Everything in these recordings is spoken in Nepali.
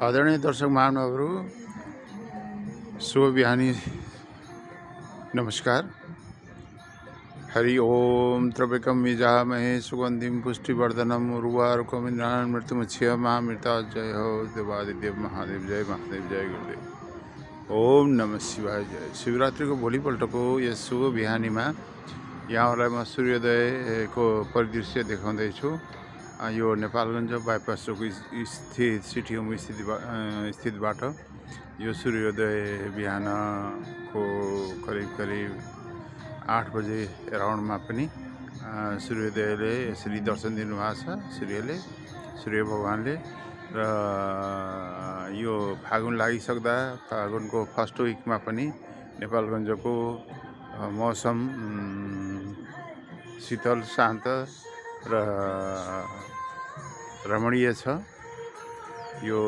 आदरणीय दर्शक महानुभावहरू, शुभ बिहानी नमस्कार। हरि ओम त्र्यंबकम यजामहे सुगंधिम पुष्टिवर्धनम उर्वारुकमिन्द्राण मृत्युमुच्य महामृता जय हो देवादिदेव महादेव जय महादेव जय गुरुदेव। ओम नमः शिवाय जय। शिवरात्रि को भोलिपल्ट को यस शुभ बिहानी में यहाँलाई म सूर्योदय को परिदृश्य देखाउँदैछु। यो नेपालगञ्ज बाइपास चौक स्थित सिटी होम स्थितबाट यो सूर्योदय बिहान को करिब 8 बजे अराउन्डमा पनि सूर्योदयले यसरी दर्शन दिनुभएको छ सूर्य भगवानले। र यो फागुन लागिसक्दा फागुनको फर्स्ट विकमा पनि नेपालगञ्जको मौसम शीतल शान्त र रमणीय छ। यो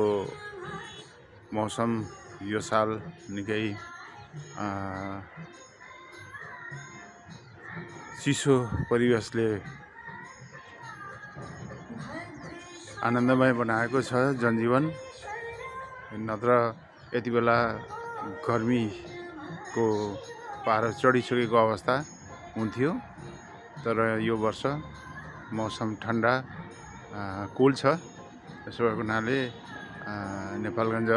मौसम यो साल निकै चिसो परिवेशले आनन्दमय बनाएको छ जनजीवन। नत्र यति बेला गर्मीको पारो चढिसकेको अवस्था हुन्थ्यो, तर यो वर्ष मौसम ठन्डा कुल छ। त्यसो भएको हुनाले नेपालगञ्ज